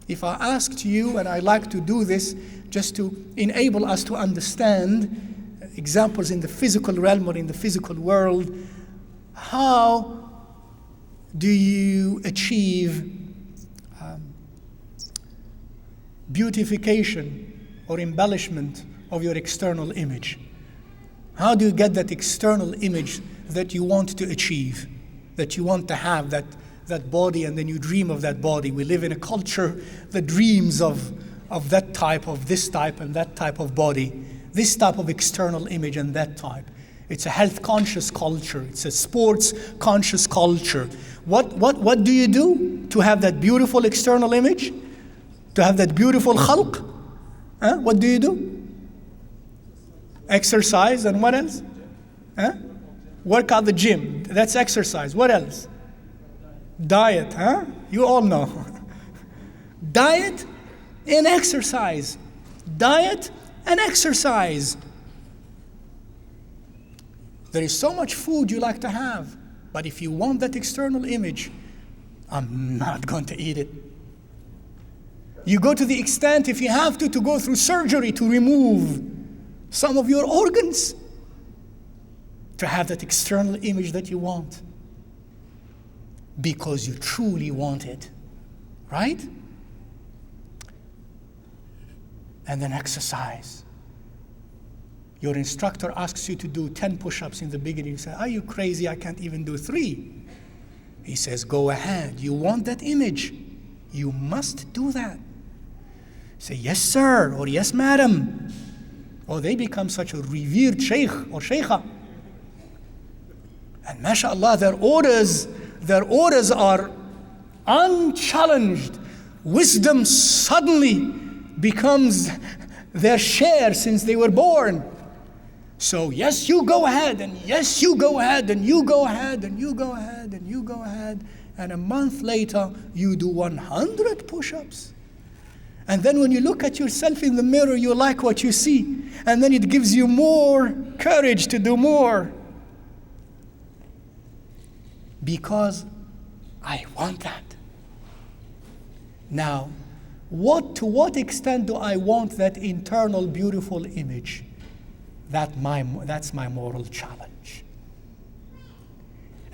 If I asked you, and I like to do this just to enable us to understand examples in the physical realm or in the physical world, how do you achieve beautification or embellishment of your external image? How do you get that external image that you want to achieve, that you want to have, that body, and then you dream of that body? We live in a culture that dreams of that type, of this type, and that type of body, this type of external image and that type. It's a health-conscious culture. It's a sports-conscious culture. What do you do to have that beautiful external image? To have that beautiful khalq? What do you do? Exercise, and what else? Work out the gym. That's exercise. What else? Diet, You all know. Diet and exercise. Diet and exercise. There is so much food you like to have, but if you want that external image, I'm not going to eat it. You go to the extent, if you have to go through surgery to remove some of your organs to have that external image that you want, because you truly want it, right? And then exercise. Your instructor asks you to do 10 push-ups in the beginning. You say, are you crazy? I can't even do 3. He says, go ahead. You want that image. You must do that. Say, yes, sir, or yes, madam. Or they become such a revered sheikh or sheikha. And mashallah, their orders are unchallenged. Wisdom suddenly becomes their share since they were born. So yes, you go ahead, and yes, you go ahead, and you go ahead, and you go ahead, and you go ahead. And a month later, you do 100 push-ups. And then when you look at yourself in the mirror, you like what you see. And then it gives you more courage to do more. Because I want that. Now, to what extent do I want that internal beautiful image? That's my moral challenge.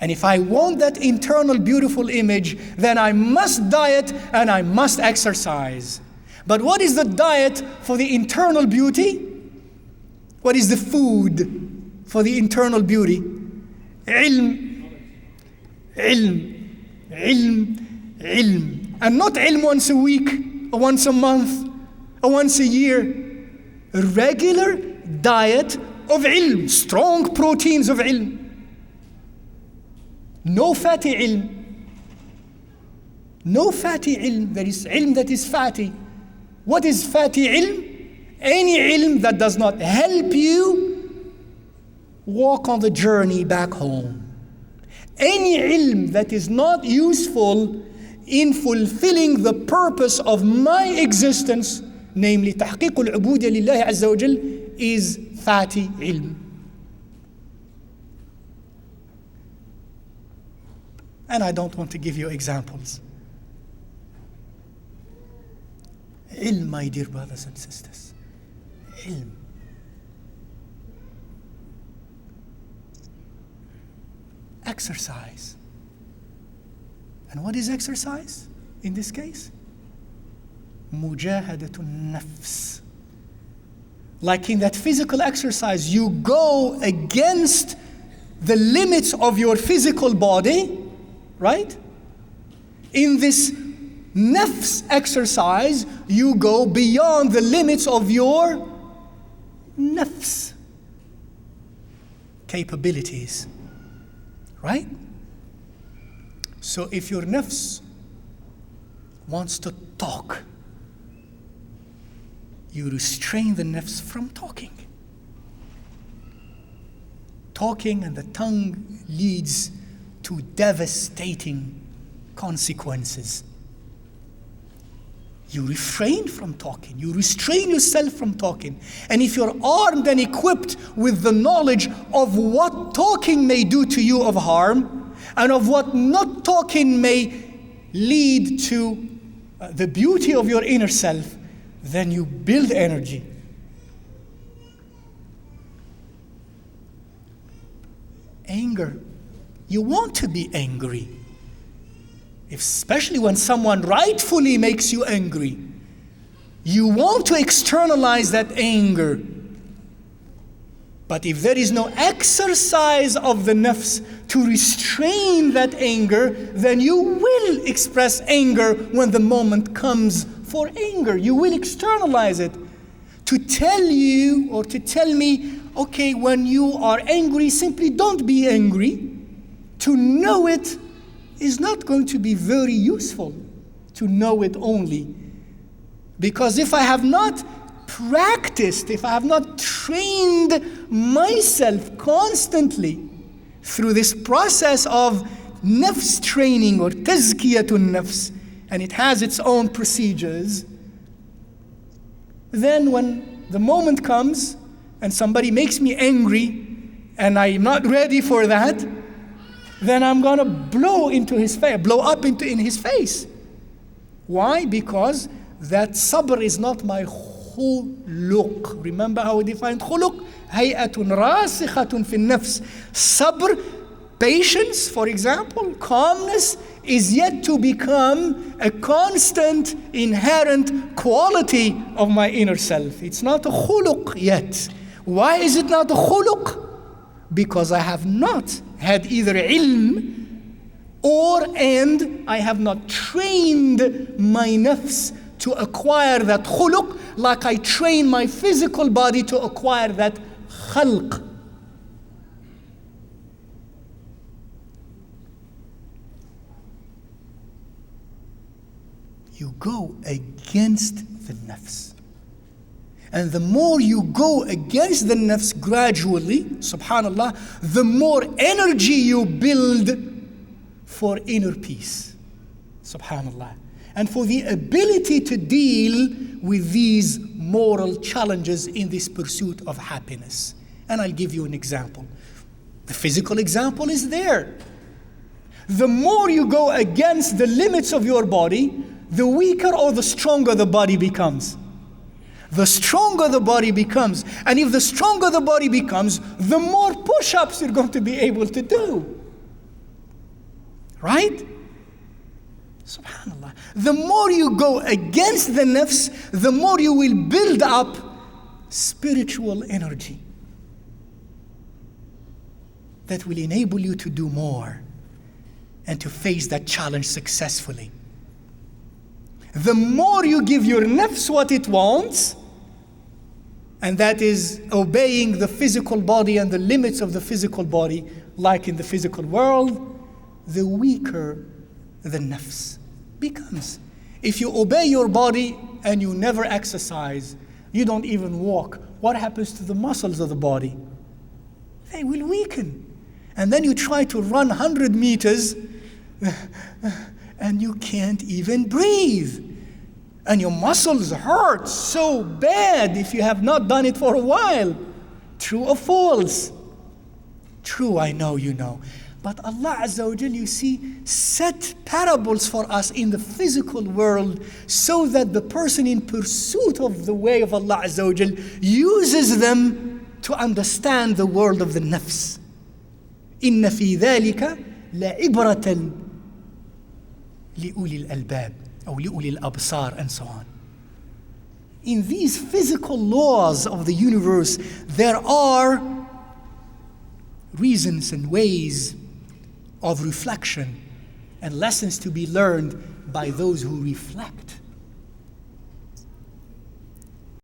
And if I want that internal beautiful image, then I must diet and I must exercise. But what is the diet for the internal beauty? What is the food for the internal beauty? Ilm. Ilm. Ilm. Ilm. And not ilm once a week, or once a month, or once a year. A regular diet of ilm, strong proteins of ilm. No fatty ilm. No fatty ilm. There is ilm that is fatty. What is fatty ilm? Any ilm that does not help you walk on the journey back home. Any ilm that is not useful in fulfilling the purpose of my existence, namely تحقيق العبودية لله عز وجل, is fatty ilm. And I don't want to give you examples. Ilm, my dear brothers and sisters. Ilm. Exercise. And what is exercise in this case? Mujahadatun nafs. Like in that physical exercise, you go against the limits of your physical body, right? In this nafs exercise, you go beyond the limits of your nafs capabilities, right? So if your nafs wants to talk, you restrain the nafs from talking. Talking and the tongue leads to devastating consequences. You refrain from talking. You restrain yourself from talking. And if you're armed and equipped with the knowledge of what talking may do to you of harm, and of what not talking may lead to the beauty of your inner self, then you build energy. Anger. You want to be angry, especially when someone rightfully makes you angry. You want to externalize that anger. But if there is no exercise of the nafs to restrain that anger, then you will express anger when the moment comes for anger. You will externalize it. To tell you or to tell me, okay, when you are angry, simply don't be angry. To know it is not going to be very useful, to know it only. Because if I have not practiced, if I have not trained myself constantly through this process of nafs training or tazkiyatun nafs, and it has its own procedures, then when the moment comes and somebody makes me angry and I'm not ready for that, then I'm going to blow up in his face. Why? Because that sabr is not my khuluq. Remember how we defined khuluq? Hay'atun rasikhatun fi nafs. Sabr, patience, for example, calmness, is yet to become a constant, inherent quality of my inner self. It's not a khuluq yet. Why is it not a khuluq? Because I have not had either ilm and I have not trained my nafs to acquire that khuluq like I train my physical body to acquire that khalq. You go against the nafs. And the more you go against the nafs gradually, subhanallah, the more energy you build for inner peace, subhanallah. And for the ability to deal with these moral challenges in this pursuit of happiness. And I'll give you an example. The physical example is there. The more you go against the limits of your body, the weaker or the stronger the body becomes. The stronger the body becomes. And if the stronger the body becomes, the more push-ups you're going to be able to do. Right? Subhanallah. The more you go against the nafs, the more you will build up spiritual energy that will enable you to do more and to face that challenge successfully. The more you give your nafs what it wants, and that is obeying the physical body and the limits of the physical body, like in the physical world, the weaker the nafs becomes. If you obey your body and you never exercise, you don't even walk, what happens to the muscles of the body? They will weaken. And then you try to run 100 meters and you can't even breathe. And your muscles hurt so bad if you have not done it for a while. True or false? True, I know you know. But Allah Azza wa Jal, you see, set parables for us in the physical world so that the person in pursuit of the way of Allah Azza wa Jal uses them to understand the world of the nafs. إِنَّ فِي ذَلِكَ لَعِبْرَةً لِأُولِي الْأَلْبَابِ أو لِأُولِي الْأَبْصَارِ and so on. In these physical laws of the universe, there are reasons and ways of reflection and lessons to be learned by those who reflect